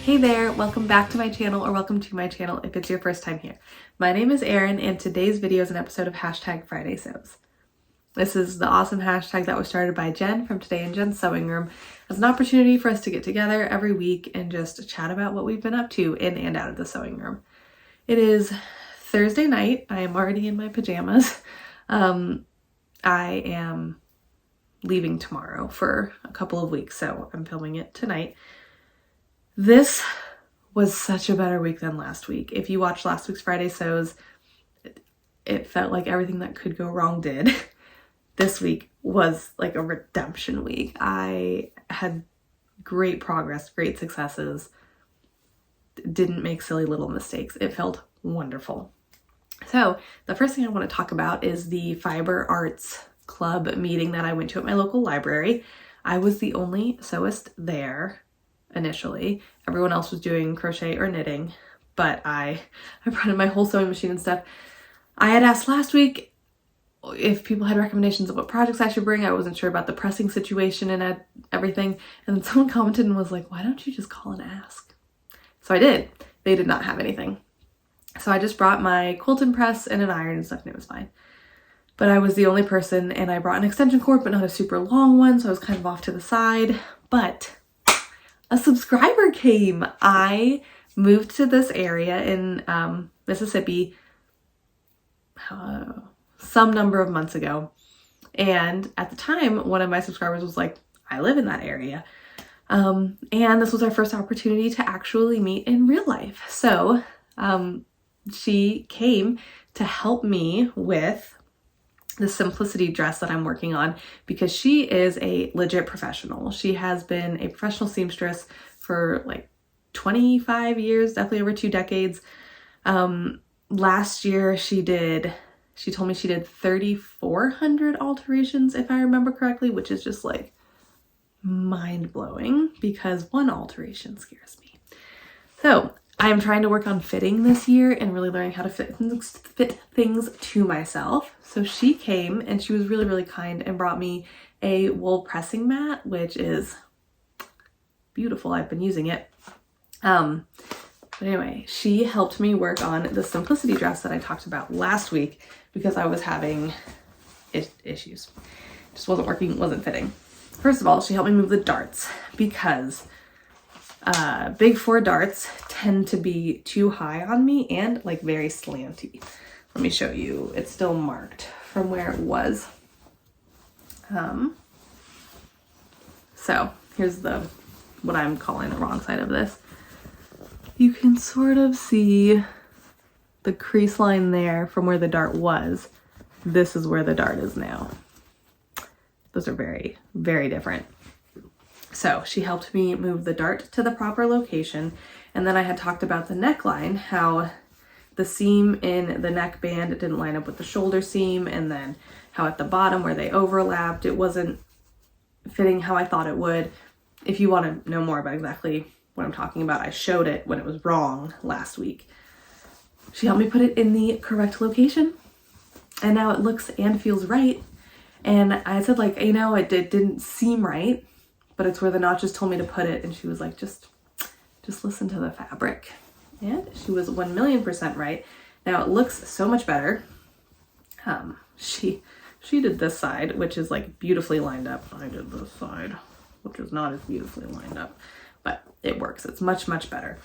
Hey there, welcome back to my channel, or welcome to my channel if it's your first time here. My name is Erin and today's video is an episode of Friday Sews. This is the awesome hashtag that was started by Jen from Today in Jen's Sewing Room as an opportunity for us to get together every week and just chat about what we've been up to in and out of the sewing room. It is Thursday night. I am already in my pajamas. I am leaving tomorrow for a couple of weeks, so I'm filming it tonight. This was such a better week than last week. If you watched last week's Friday Sews, it felt like everything that could go wrong did. This week was like a redemption week. I had great progress, great successes, didn't make silly little mistakes. It felt wonderful. So the first thing I want to talk about is the Fiber Arts Club meeting that I went to at my local library. I was the only sewist there initially. Everyone else was doing crochet or knitting, but I brought in my whole sewing machine and stuff. I had asked last week if people had recommendations of what projects I should bring. I wasn't sure about the pressing situation and everything. And then someone commented and was like, why don't you just call and ask? So I did. They did not have anything. So I just brought my quilting press and an iron and stuff, and it was fine. But I was the only person, and I brought an extension cord, but not a super long one, so I was kind of off to the side. But a subscriber came. I moved to this area in Mississippi some number of months ago. And at the time, one of my subscribers was like, I live in that area. And this was our first opportunity to actually meet in real life. So she came to help me with the simplicity dress that I'm working on because she is a legit professional. She has been a professional seamstress for like 25 years, definitely over 2 decades. Last year she told me she did 3,400 alterations, if I remember correctly, which is just like mind-blowing because one alteration scares me. So I'm trying to work on fitting this year and really learning how to fit things to myself. So she came and she was really, really kind and brought me a wool pressing mat, which is beautiful. I've been using it. But anyway, she helped me work on the simplicity dress that I talked about last week because I was having issues. It just wasn't working, wasn't fitting. First of all, she helped me move the darts because big 4 darts tend to be too high on me and like very slanty. Let me show you. It's still marked from where it was. So here's what I'm calling the wrong side of this. You can sort of see the crease line there from where the dart was. This is where the dart is now. Those are very, very different. So she helped me move the dart to the proper location. And then I had talked about the neckline, how the seam in the neckband didn't line up with the shoulder seam, and then how at the bottom where they overlapped, it wasn't fitting how I thought it would. If you want to know more about exactly what I'm talking about, I showed it when it was wrong last week. She helped me put it in the correct location, and now it looks and feels right. And I said, like, you know, it didn't seem right, but it's where the notches told me to put it. And she was like, just listen to the fabric. And she was 1,000,000% right. Now it looks so much better. She did this side, which is like beautifully lined up. I did this side, which is not as beautifully lined up, but it works. It's much, much better.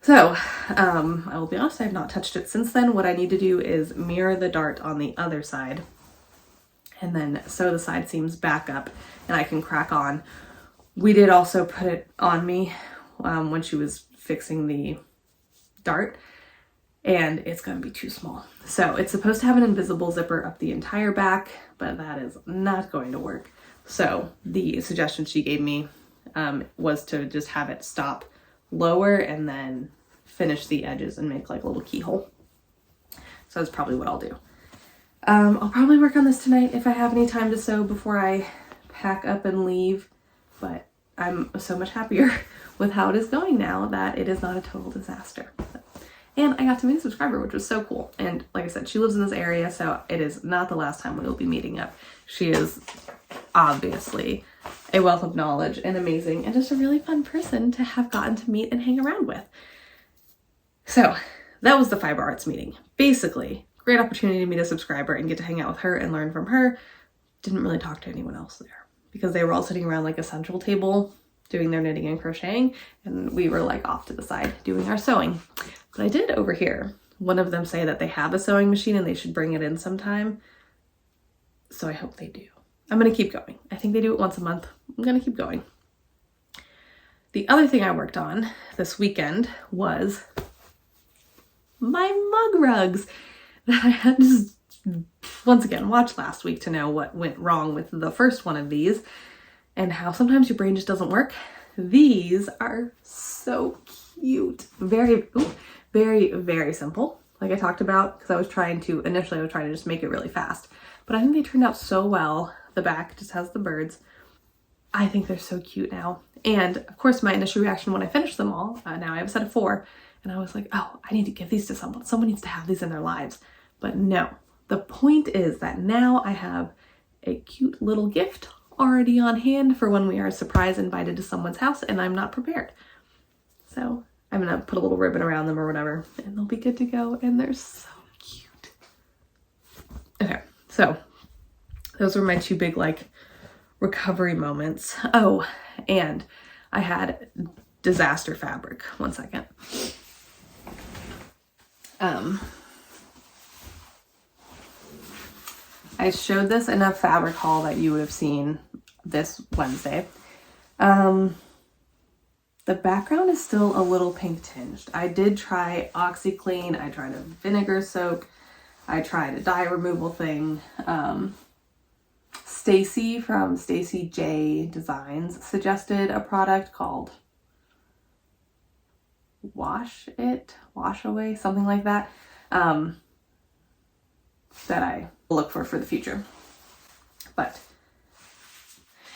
So I will be honest, I have not touched it since then. What I need to do is mirror the dart on the other side and then sew the side seams back up, and I can crack on. We did also put it on me when she was fixing the dart, and it's going to be too small. So it's supposed to have an invisible zipper up the entire back, but that is not going to work. So the suggestion she gave me was to just have it stop lower and then finish the edges and make like a little keyhole. So that's probably what I'll do. I'll probably work on this tonight if I have any time to sew before I pack up and leave, but I'm so much happier with how it is going now that it is not a total disaster. And I got to meet a subscriber, which was so cool. And like I said, she lives in this area, so it is not the last time we will be meeting up. She is obviously a wealth of knowledge and amazing and just a really fun person to have gotten to meet and hang around with. So that was the Fiber Arts meeting. Basically, great opportunity to meet a subscriber and get to hang out with her and learn from her. Didn't really talk to anyone else there because they were all sitting around like a central table doing their knitting and crocheting, and we were like off to the side doing our sewing. But I did overhear one of them say that they have a sewing machine and they should bring it in sometime. So I hope they do. I'm going to keep going. I think they do it once a month. I'm going to keep going. The other thing I worked on this weekend was my mug rugs that I had to once again watch last week to know what went wrong with the first one of these and how sometimes your brain just doesn't work. These are so cute. Very, very simple. Like I talked about, because initially I was trying to just make it really fast. But I think they turned out so well. The back just has the birds. I think they're so cute now. And of course my initial reaction when I finished them all, now I have a set of 4, and I was like, oh, I need to give these to someone. Someone needs to have these in their lives. But no, the point is that now I have a cute little gift already on hand for when we are surprise invited to someone's house and I'm not prepared. So I'm gonna put a little ribbon around them or whatever and they'll be good to go, and they're so cute. Okay, so those were my 2 big like recovery moments. Oh, and I had disaster fabric. One second. I showed this in a fabric haul that you would have seen this Wednesday. The background is still a little pink tinged. I did try OxiClean. I tried a vinegar soak. I tried a dye removal thing. Stacy from Stacy J Designs suggested a product called Wash Away, something like that. That I look for the future. But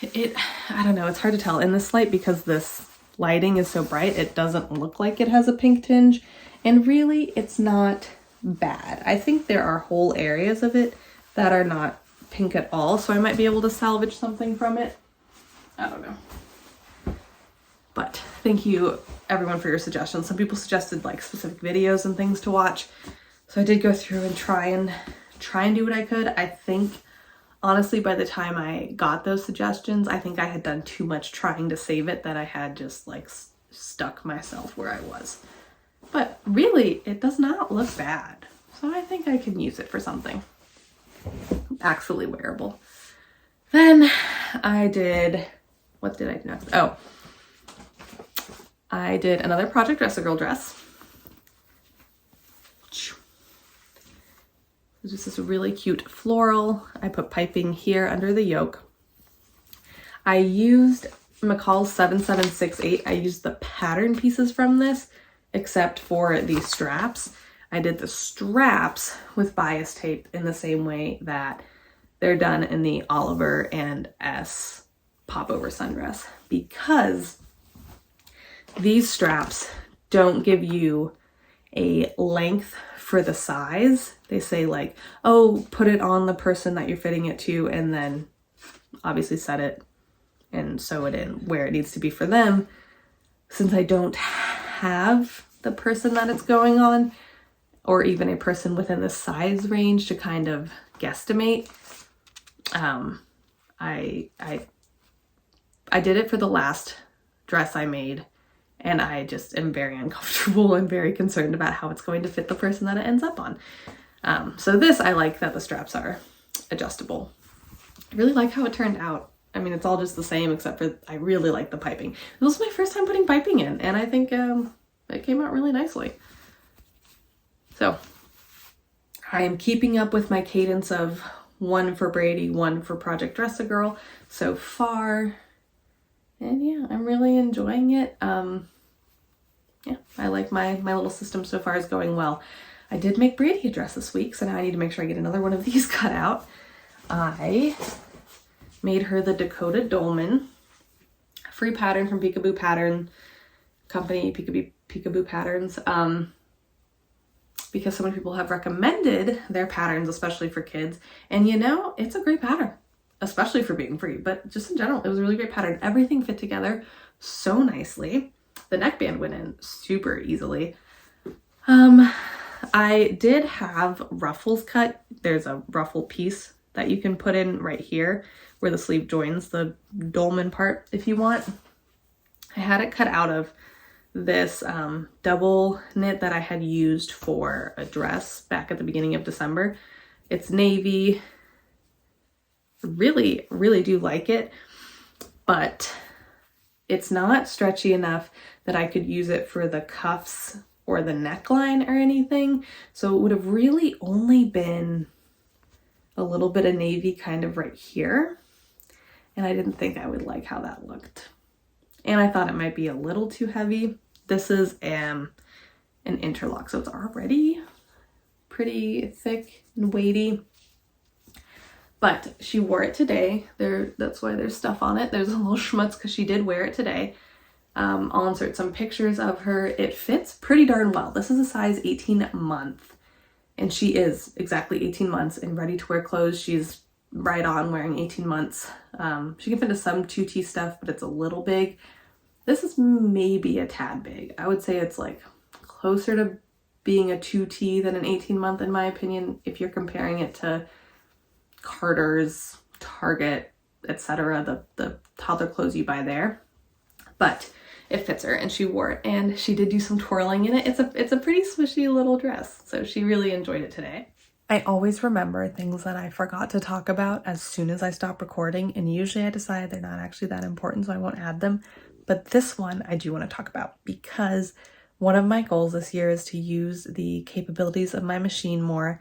I don't know, it's hard to tell in this light because this lighting is so bright. It doesn't look like it has a pink tinge, and really it's not bad. I think there are whole areas of it that are not pink at all, so I might be able to salvage something from it. I don't know. But thank you everyone for your suggestions. Some people suggested like specific videos and things to watch. So I did go through and try and do what I could. I think honestly by the time I got those suggestions, I think I had done too much trying to save it that I had just like stuck myself where I was. But really, it does not look bad. So I think I can use it for something actually wearable. Then I did, what did I do next? Oh, I did another Project Dress-A-Girl dress. It's just this really cute floral. I put piping here under the yoke. I used McCall's 7768. I used the pattern pieces from this, except for the straps. I did the straps with bias tape in the same way that they're done in the Oliver and S popover sundress, because these straps don't give you a length for the size. They say like, oh, put it on the person that you're fitting it to, and then obviously set it and sew it in where it needs to be for them. Since I don't have the person that it's going on, or even a person within the size range to kind of guesstimate, I did it for the last dress I made, and I just am very uncomfortable and very concerned about how it's going to fit the person that it ends up on. So this, I like that the straps are adjustable. I really like how it turned out. I mean, it's all just the same, except for I really like the piping. This was my first time putting piping in, and I think it came out really nicely. So I am keeping up with my cadence of one for Brady, one for Project Dress-A-Girl so far. And yeah, I'm really enjoying it. Yeah, I like my little system so far is going well. I did make Brady a dress this week, so now I need to make sure I get another one of these cut out. I made her the Dakota Dolman, free pattern from Peekaboo Pattern Company, Peekaboo Patterns, because so many people have recommended their patterns, especially for kids. And you know, it's a great pattern. especially for being free, but just in general, it was a really great pattern. Everything fit together so nicely. The neckband went in super easily. I did have ruffles cut. There's a ruffle piece that you can put in right here where the sleeve joins the dolman part if you want. I had it cut out of this double knit that I had used for a dress back at the beginning of December. It's navy. Really, really do like it, but it's not stretchy enough that I could use it for the cuffs or the neckline or anything. So it would have really only been a little bit of navy kind of right here. And I didn't think I would like how that looked. And I thought it might be a little too heavy. This is an interlock, so it's already pretty thick and weighty. But she wore it today. That's why there's stuff on it. There's a little schmutz because she did wear it today. I'll insert some pictures of her. It fits pretty darn well. This is a size 18 month, and she is exactly 18 months and ready to wear clothes. She's right on wearing 18 months. She can fit into some 2T stuff, but it's a little big. This is maybe a tad big. I would say it's like closer to being a 2T than an 18 month in my opinion, if you're comparing it to Carter's, Target, etc., the toddler clothes you buy there. But it fits her and she wore it, and she did do some twirling in it. It's a pretty swishy little dress, so she really enjoyed it today. I always remember things that I forgot to talk about as soon as I stop recording, and usually I decide they're not actually that important, so I won't add them. But this one I do want to talk about, because one of my goals this year is to use the capabilities of my machine more.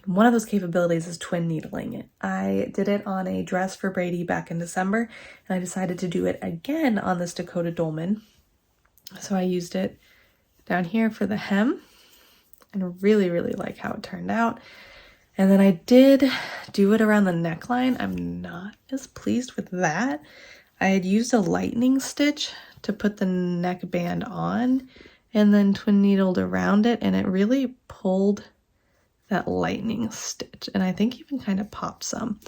One of those capabilities is twin needling it. I did it on a dress for Brady back in December, and I decided to do it again on this Dakota Dolman. So I used it down here for the hem, and really, really like how it turned out. And then I did do it around the neckline. I'm not as pleased with that. I had used a lightning stitch to put the neckband on, and then twin needled around it, and it really pulled that lightning stitch, and I think even kind of popped some.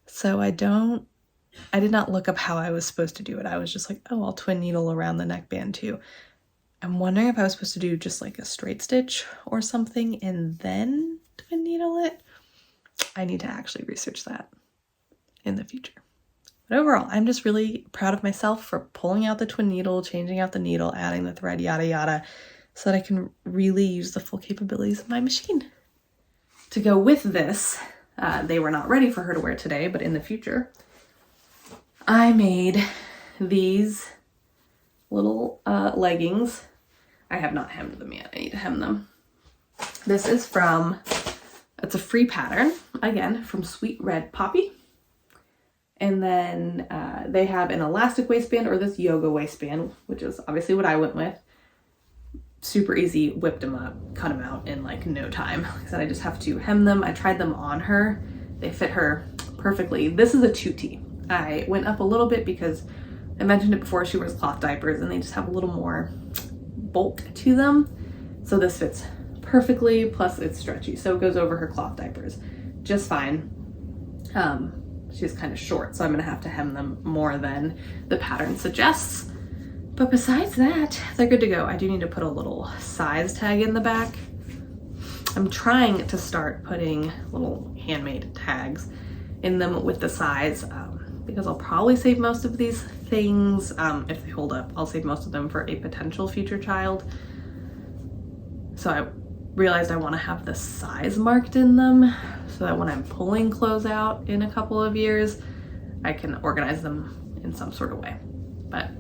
So I did not look up how I was supposed to do it. I was just like, oh, I'll twin needle around the neckband too. I'm wondering if I was supposed to do just like a straight stitch or something and then twin needle it. I need to actually research that in the future. But overall, I'm just really proud of myself for pulling out the twin needle, changing out the needle, adding the thread, yada yada, so that I can really use the full capabilities of my machine. To go with this, they were not ready for her to wear today, but in the future, I made these little leggings. I have not hemmed them yet. I need to hem them. This is it's a free pattern, again, from Sweet Red Poppy. And then they have an elastic waistband or this yoga waistband, which is obviously what I went with. Super easy, whipped them up, cut them out in like no time. Like I said, I just have to hem them. I tried them on her. They fit her perfectly. This is a 2T. I went up a little bit because I mentioned it before, she wears cloth diapers and they just have a little more bulk to them. So this fits perfectly, plus it's stretchy. So it goes over her cloth diapers just fine. She's kind of short, so I'm gonna have to hem them more than the pattern suggests. But besides that, they're good to go. I do need to put a little size tag in the back. I'm trying to start putting little handmade tags in them with the size because I'll probably save most of these things. If they hold up, I'll save most of them for a potential future child. So I realized I want to have the size marked in them so that when I'm pulling clothes out in a couple of years, I can organize them in some sort of way. But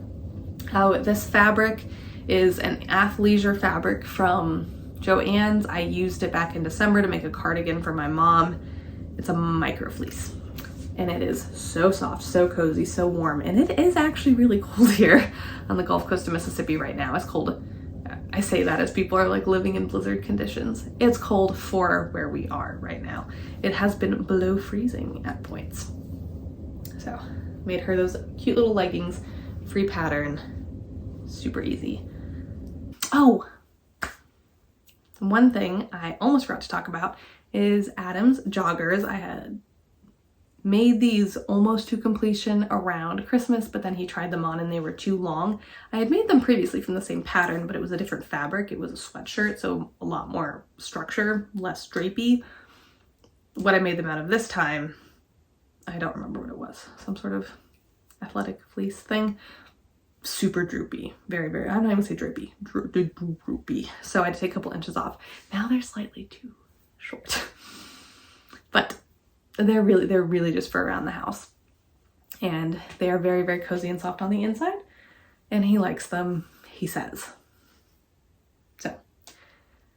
this fabric is an athleisure fabric from Joann's. I used it back in December to make a cardigan for my mom. It's a micro fleece and it is so soft, so cozy, so warm. And it is actually really cold here on the Gulf Coast of Mississippi right now. It's cold. I say that as people are like living in blizzard conditions. It's cold for where we are right now. It has been below freezing at points. So made her those cute little leggings, free pattern, super easy. Oh, one thing I almost forgot to talk about is Adam's joggers. I had made these almost to completion around Christmas, but then he tried them on and they were too long. I had made them previously from the same pattern, but it was a different fabric. It was a sweatshirt, so a lot more structure, less drapey. What I made them out of this time, I don't remember what it was. Some sort of athletic fleece thing. Super droopy. Very, very, I'm not even say droopy. Droopy. So I had to take a couple inches off. Now they're slightly too short. But they're really just for around the house. And they are very, very cozy and soft on the inside. And he likes them, he says. So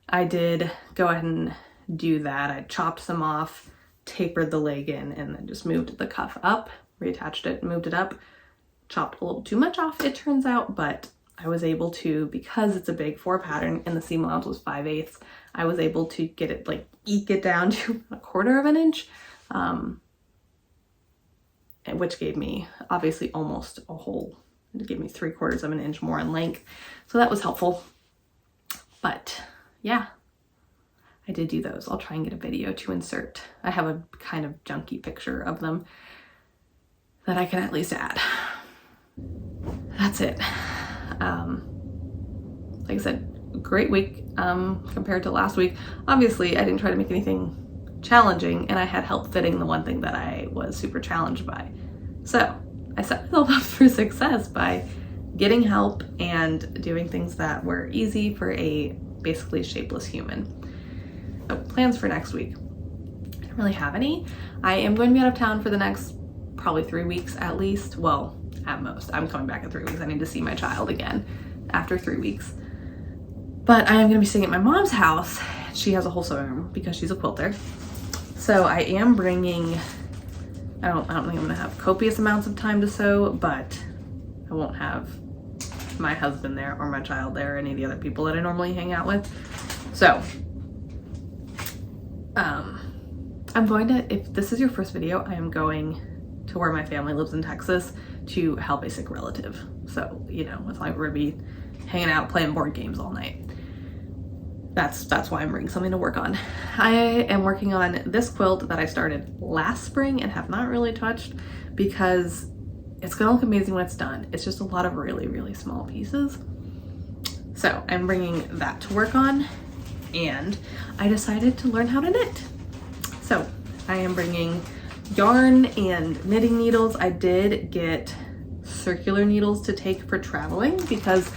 I did go ahead and do that. I chopped some off, tapered the leg in, and then just moved the cuff up, reattached it, moved it up, chopped a little too much off, it turns out, but I was able to, because it's a big 4 pattern and the seam allowance was 5/8, I was able to get it, like, eke it down to 1/4 of an inch, which gave me obviously almost a whole, it gave me 3/4 of an inch more in length. So that was helpful. But yeah, I did do those. I'll try and get a video to insert. I have a kind of junky picture of them that I can at least add. That's it. Like I said, great week compared to last week. Obviously, I didn't try to make anything challenging, and I had help fitting the one thing that I was super challenged by. So I set myself up for success by getting help and doing things that were easy for a basically shapeless human. So plans for next week. I don't really have any. I am going to be out of town for the next probably 3 weeks at least. Well, at most. I'm coming back in 3 weeks. I need to see my child again after 3 weeks. But I am going to be staying at my mom's house. She has a whole sewing room because she's a quilter. So I am bringing, I don't think I'm going to have copious amounts of time to sew, but I won't have my husband there or my child there or any of the other people that I normally hang out with. So I'm going to, if this is your first video, I am going to where my family lives in Texas to help a sick relative. So, you know, it's like we're gonna be hanging out playing board games all night. That's why I'm bringing something to work on. I am working on this quilt that I started last spring and have not really touched because it's gonna look amazing when it's done. It's just a lot of really, really small pieces. So I'm bringing that to work on, and I decided to learn how to knit. So I am bringing yarn and knitting needles. I did get circular needles to take for traveling because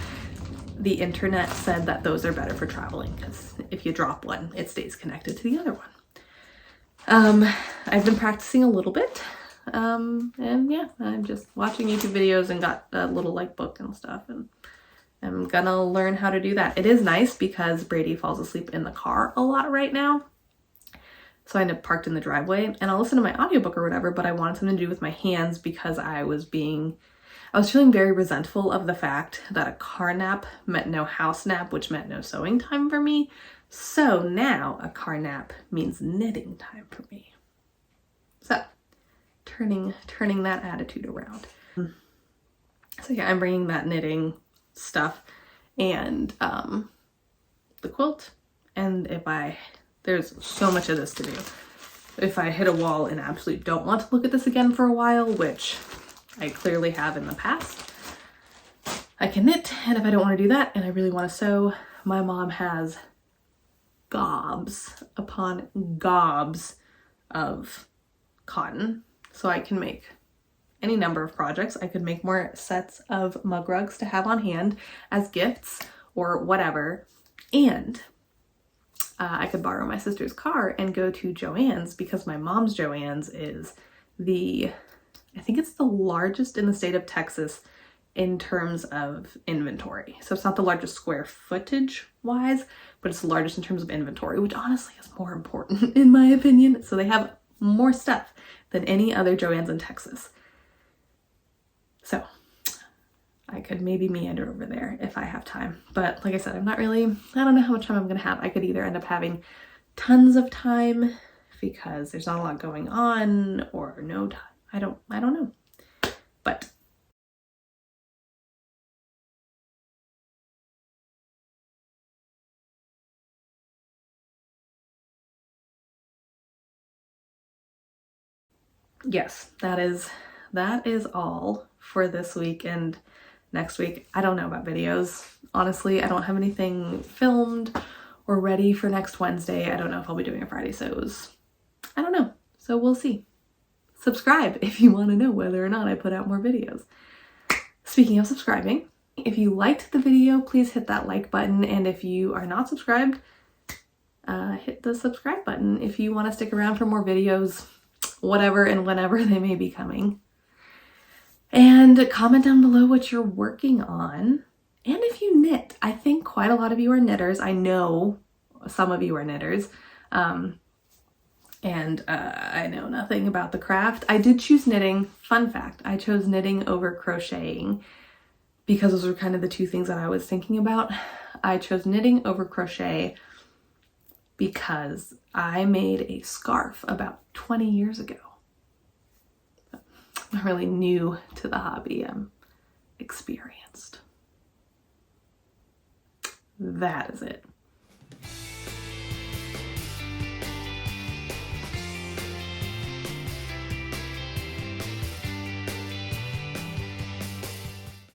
the internet said that those are better for traveling because if you drop one, it stays connected to the other one. I've been practicing a little bit, and yeah, I'm just watching YouTube videos and got a little like book and stuff, and I'm gonna learn how to do that. It is nice because Brady falls asleep in the car a lot right now. So I end up parked in the driveway and I'll listen to my audiobook or whatever, but I wanted something to do with my hands because I was feeling very resentful of the fact that a car nap meant no house nap, which meant no sewing time for me. So now a car nap means knitting time for me. So turning that attitude around. So yeah, I'm bringing that knitting stuff and the quilt, and there's so much of this to do. If I hit a wall and absolutely don't want to look at this again for a while, which I clearly have in the past, I can knit. And if I don't want to do that and I really want to sew, my mom has gobs upon gobs of cotton. So I can make any number of projects. I could make more sets of mug rugs to have on hand as gifts or whatever. And I could borrow my sister's car and go to Joann's because my mom's Joann's is I think it's the largest in the state of Texas in terms of inventory. So it's not the largest square footage wise, but it's the largest in terms of inventory, which honestly is more important in my opinion. So they have more stuff than any other Joann's in Texas. So I could maybe meander over there if I have time. But like I said, I don't know how much time I'm gonna have. I could either end up having tons of time because there's not a lot going on, or no time. I don't know. But yes, that is all for this week and next week. I don't know about videos. Honestly, I don't have anything filmed or ready for next Wednesday. I don't know if I'll be doing a Friday Sews. I don't know. So we'll see. Subscribe if you want to know whether or not I put out more videos. Speaking of subscribing, if you liked the video, please hit that like button. And if you are not subscribed, hit the subscribe button if you want to stick around for more videos, whatever and whenever they may be coming. And comment down below what you're working on. And if you knit, I think quite a lot of you are knitters. I know some of you are knitters. And I know nothing about the craft. I did choose knitting. Fun fact, I chose knitting over crocheting because those were kind of the two things that I was thinking about. I chose knitting over crochet because I made a scarf about 20 years ago. I'm really new to the hobby. I'm experienced. That is it.